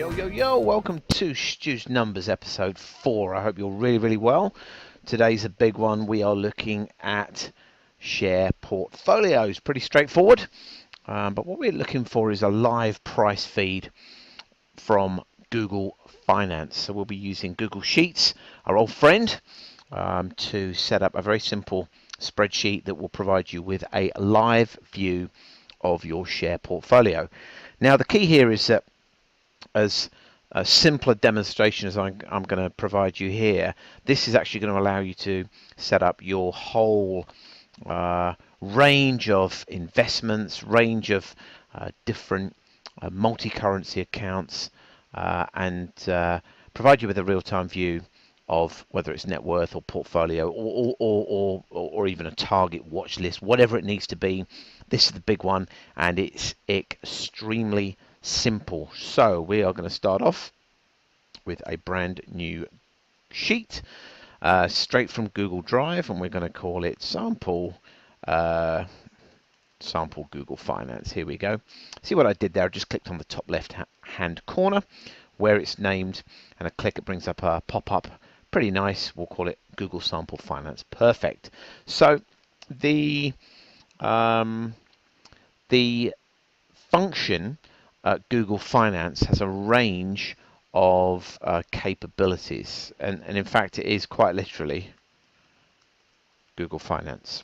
Yo, welcome to Stu's Numbers episode 4. I hope you're really well. Today's a big one. We are looking at share portfolios. Pretty straightforward, but what we're looking for is a live price feed from Google Finance. So we'll be using Google Sheets, our old friend, to set up a very simple spreadsheet that will provide you with a live view of your share portfolio. Now the key here is that as a simpler demonstration as I'm going to provide you here, this is actually going to allow you to set up your whole range of investments, range of different multi-currency accounts, and provide you with a real-time view of whether it's net worth or portfolio or even a target watch list, whatever it needs to be. This is the big one, and it's extremely simple. So we are going to start off with a brand new sheet straight from Google Drive, and we're going to call it sample Google Finance. Here we go. See what I did there? I just clicked on the top left hand corner where it's named, and a click, it brings up a pop-up. Pretty nice. We'll call it Google Sample Finance. Perfect. So the function Google Finance has a range of capabilities, and in fact it is quite literally Google Finance.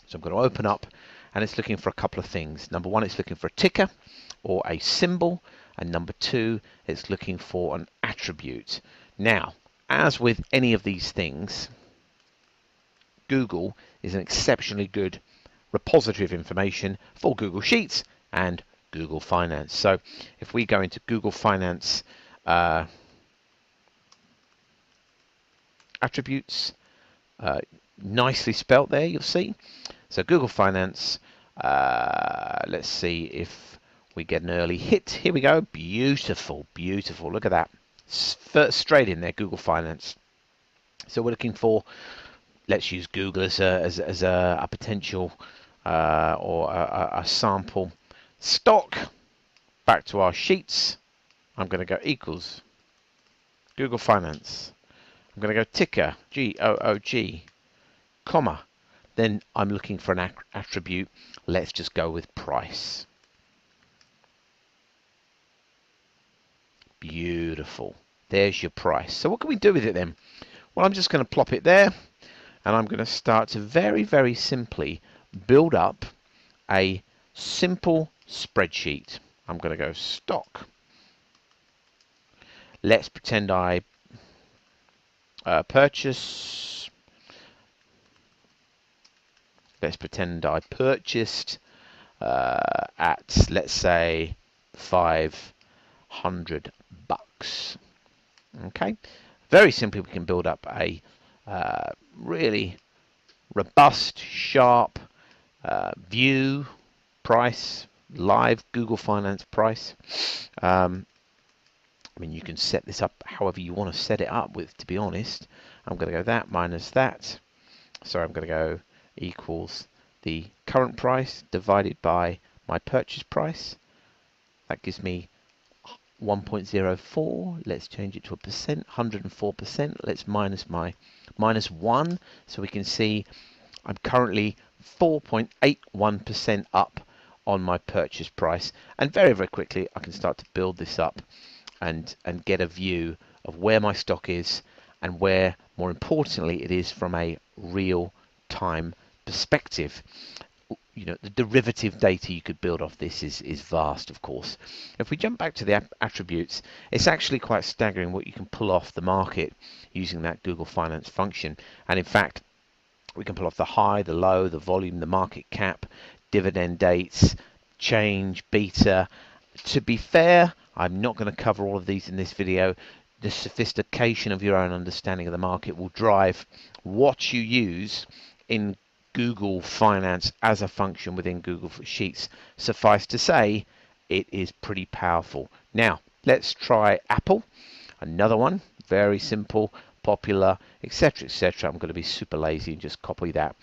So I'm going to open up, and it's looking for a couple of things. Number one, it's looking for a ticker or a symbol, and number two, it's looking for an attribute. Now, as with any of these things, Google is an exceptionally good repository of information for Google Sheets and Google Finance. So if we go into Google Finance attributes, nicely spelt there, you'll see. So Google Finance, let's see if we get an early hit. Here we go. Beautiful. Look at that. Straight in there, Google Finance. So we're looking for, let's use Google as a potential or a sample stock. Back to our sheets. I'm going to go equals Google Finance. I'm going to go ticker, GOOG, comma. Then I'm looking for an attribute. Let's just go with price. Beautiful. There's your price. So what can we do with it then? Well, I'm just going to plop it there, and I'm going to start to very simply build up a simple spreadsheet. I'm going to go stock. Let's pretend I purchased. Let's pretend I purchased at, let's say, $500. Okay. Very simply, we can build up a really robust, sharp view, price, live Google Finance price. I mean, you can set this up however you want to set it up with, to be honest. I'm going to go that minus that. So I'm going to go equals the current price divided by my purchase price. That gives me 1.04. Let's change it to a percent, 104%. Let's minus my minus 1, so we can see I'm currently 4.81% up on my purchase price, and very quickly I can start to build this up and get a view of where my stock is and where, more importantly, it is from a real time perspective. You know, the derivative data you could build off this is vast, of course. If we jump back to the attributes, it's actually quite staggering what you can pull off the market using that Google Finance function. And in fact, we can pull off the high, the low, the volume, the market cap, dividend dates, change, beta. To be fair, I'm not going to cover all of these in this video. The sophistication of your own understanding of the market will drive what you use in Google Finance as a function within Google Sheets. Suffice to say, it is pretty powerful. Now, let's try Apple. Another one, very simple, popular, etc. I'm going to be super lazy and just copy that.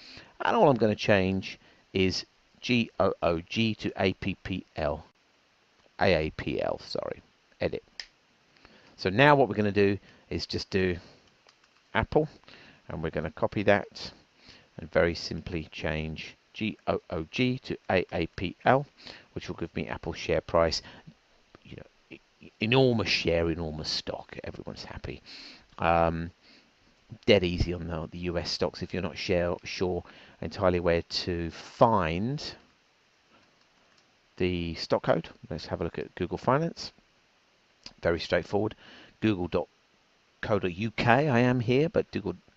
And all I'm going to change is GOOG to APPL. AAPL, sorry. edit. So now what we're going to do is just do Apple, and we're going to copy that and very simply change GOOG to AAPL, which will give me Apple share price. You know, enormous share, enormous stock. Everyone's happy. Dead easy on the US stocks if you're not sure entirely where to find the stock code. Let's have a look at Google Finance. Very straightforward. Google.co.uk I am here, but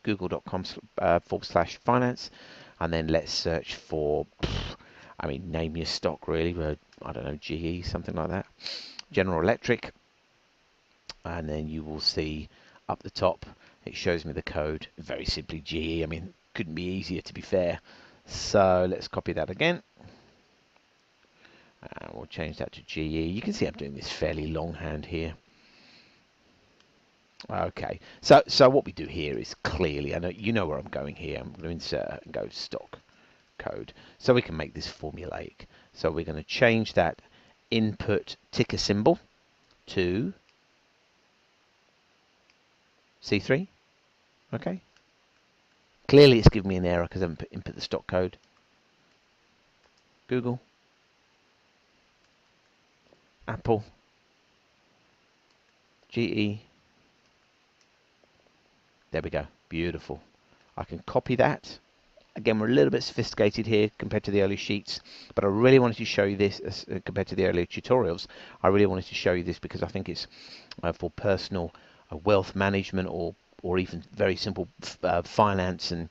google.com/finance, and then let's search for, I mean, name your stock really, but I don't know, GE, something like that, General Electric, and then you will see up the top it shows me the code, very simply GE. I mean, couldn't be easier, to be fair. So let's copy that again, and we'll change that to GE. You can see I'm doing this fairly longhand here. Okay, so what we do here is clearly, I know you know where I'm going here. I'm going to insert and go stock code, so we can make this formulaic. So we're going to change that input ticker symbol to C3. Okay. Clearly it's giving me an error because I haven't input the stock code. Google, Apple, GE. There we go. Beautiful. I can copy that. Again, we're a little bit sophisticated here compared to the early sheets, but I really wanted to show you this compared to the earlier tutorials. I really wanted to show you this because I think it's for personal wealth management, or even very simple finance and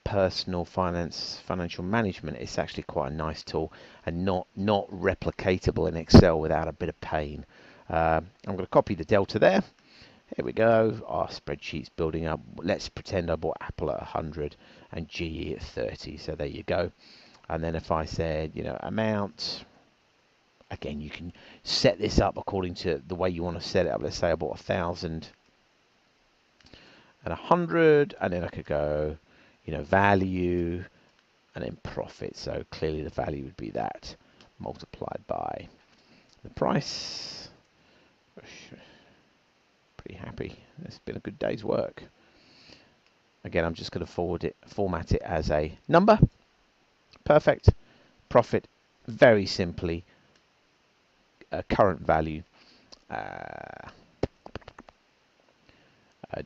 personal financial management. It's actually quite a nice tool and not replicatable in Excel without a bit of pain. I'm going to copy the delta there. Here we go. Our spreadsheet's building up. Let's pretend I bought Apple at 100 and GE at 30. So there you go. And then if I said, you know, amount, again, you can set this up according to the way you want to set it up. Let's say I bought 1,000 and 100, and then I could go, you know, value and then profit. So clearly the value would be that multiplied by the price. Pretty happy. It's been a good day's work. Again, I'm just going to format it as a number. Perfect. Profit, very simply, current value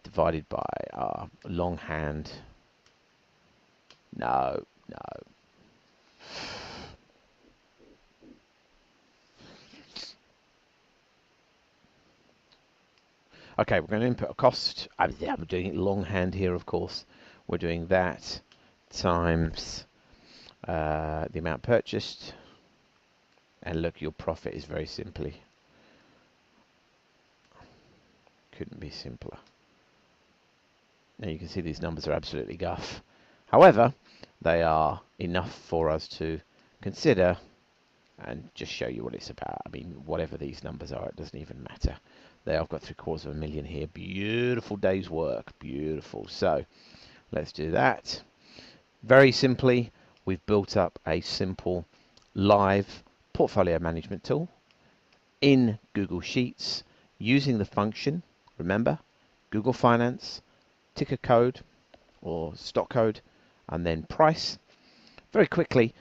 divided by our longhand. No. Okay, we're going to input a cost. I'm doing it longhand here, of course. We're doing that times the amount purchased. And look, your profit is very simply. Couldn't be simpler. Now you can see these numbers are absolutely guff. However, they are enough for us to consider and just show you what it's about. I mean, whatever these numbers are, it doesn't even matter. There, I've got 750,000 here. Beautiful day's work. Beautiful. So let's do that. Very simply, we've built up a simple live portfolio management tool in Google Sheets using the function, remember, Google Finance, ticker code or stock code, and then price. Very quickly,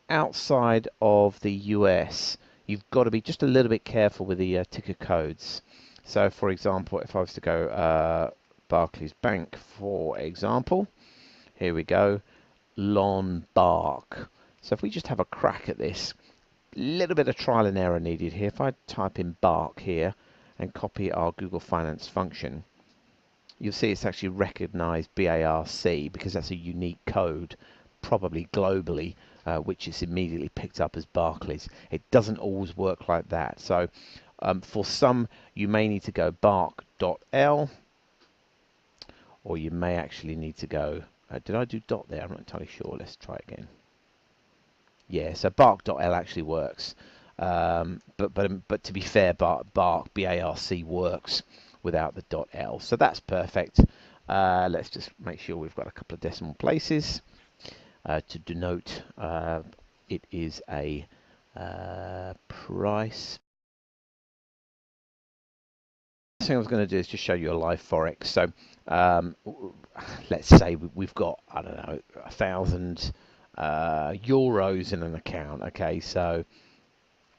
outside of the US, you've got to be just a little bit careful with the ticker codes. So, for example, if I was to go Barclays Bank, for example, here we go, Barc. So if we just have a crack at this, a little bit of trial and error needed here. If I type in Barc here and copy our Google Finance function, you'll see it's actually recognized BARC because that's a unique code, probably globally, which is immediately picked up as Barclays. It doesn't always work like that. So for some, you may need to go barc.l, or you may actually need to go, did I do dot there? I'm not entirely sure. Let's try again. Yeah, so barc.l actually works. But to be fair, barc, B-A-R-C, works without the .l. So that's perfect. Let's just make sure we've got a couple of decimal places to denote it is a price thing I was going to do is just show you a live Forex. So let's say we've got, I don't know, 1,000 euros in an account. Okay, so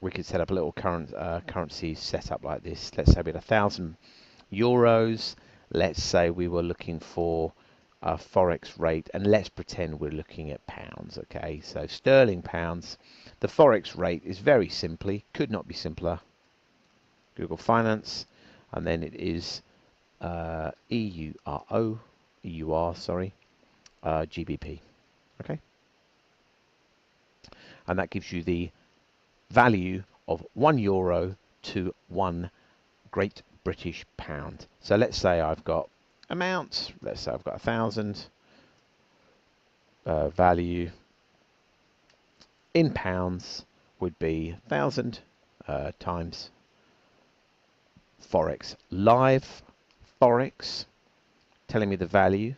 we could set up a little currency setup like this. Let's say we had 1,000 euros. Let's say we were looking for a Forex rate, and let's pretend we're looking at pounds. Okay, so sterling pounds. The Forex rate is very simply, could not be simpler, Google Finance, and then it is EUR, sorry, GBP. Okay, and that gives you the value of €1 to 1 Great British pound. So let's say I've got amount, let's say I've got 1,000, value in pounds would be 1,000 times Forex. Live Forex telling me the value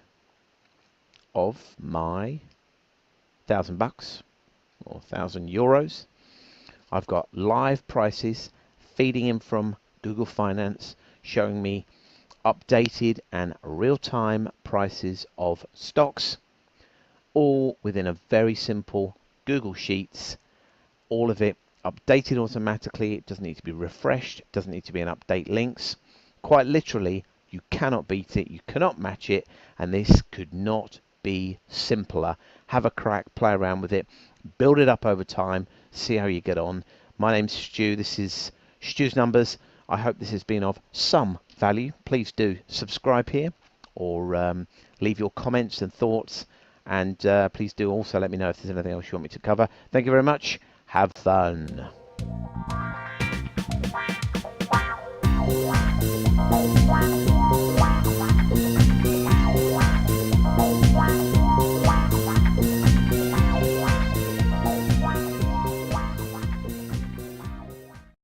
of my $1,000 or 1,000 euros. I've got live prices feeding in from Google Finance, showing me updated and real-time prices of stocks, all within a very simple Google Sheets. All of it updated automatically. It doesn't need to be refreshed. It doesn't need to be an update links. Quite literally, you cannot beat it. You cannot match it. And this could not be simpler. Have a crack, play around with it, build it up over time, see how you get on. My name's Stu. This is Stu's Numbers. I hope this has been of some value. Please do subscribe here, or leave your comments and thoughts. And please do also let me know if there's anything else you want me to cover. Thank you very much. Have fun.